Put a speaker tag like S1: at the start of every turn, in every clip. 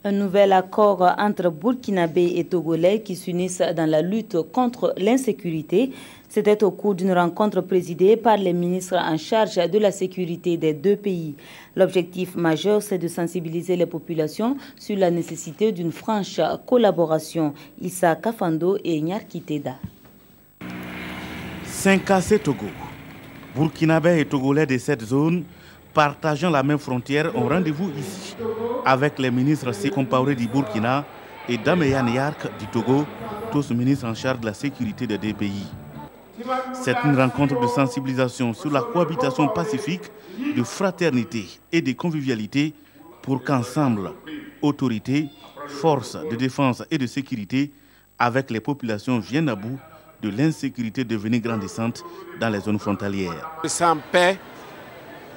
S1: Un nouvel accord entre Burkinabés et Togolais qui s'unissent dans la lutte contre l'insécurité. C'était au cours d'une rencontre présidée par les ministres en charge de la sécurité des deux pays. L'objectif majeur, c'est de sensibiliser les populations sur la nécessité d'une franche collaboration. Issa Kafando et Nyarki Teda.
S2: Saint-Cassé Togo. Burkinabés et Togolais de cette zone, partageant la même frontière, ont rendez-vous ici avec les ministres Sékompaoré du Burkina et Dameyan Yark du Togo, tous ministres en charge de la sécurité des deux pays. C'est une rencontre de sensibilisation sur la cohabitation pacifique, de fraternité et de convivialité pour qu'ensemble, autorités, forces de défense et de sécurité, avec les populations viennent à bout de l'insécurité devenue grandissante dans les zones frontalières.
S3: Sans paix,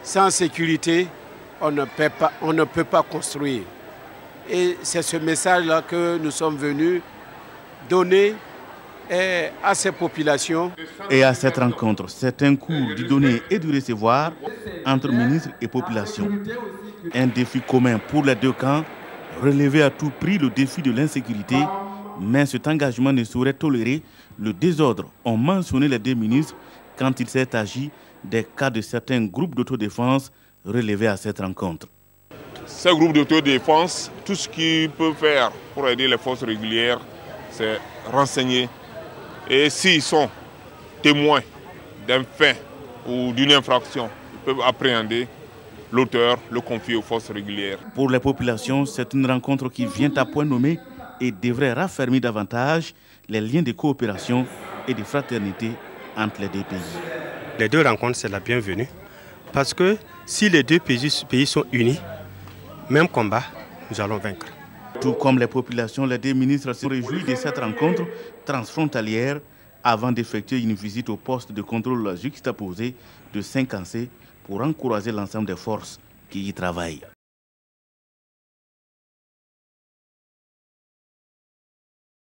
S3: sans sécurité, on ne peut pas construire. Et c'est ce message-là que nous sommes venus donner à ces populations.
S2: Et à cette rencontre, c'est un cours du donner et du recevoir entre ministres et populations. Un défi commun pour les deux camps, relever à tout prix le défi de l'insécurité, mais cet engagement ne saurait tolérer le désordre, ont mentionné les deux ministres quand il s'est agi des cas de certains groupes d'autodéfense relevés à cette rencontre.
S4: Ces groupes d'autodéfense, tout ce qu'ils peuvent faire pour aider les forces régulières, c'est renseigner. Et s'ils sont témoins d'un fait ou d'une infraction, ils peuvent appréhender l'auteur, le confier aux forces régulières.
S2: Pour les populations, c'est une rencontre qui vient à point nommé et devrait raffermir davantage les liens de coopération et de fraternité entre les deux pays.
S5: Les deux rencontres, c'est la bienvenue parce que si les deux pays sont unis, même combat, nous allons vaincre.
S2: Tout comme les populations, les deux ministres se réjouissent de cette rencontre transfrontalière avant d'effectuer une visite au poste de contrôle juxtaposé de Saint-Cassé pour encourager l'ensemble des forces qui y travaillent.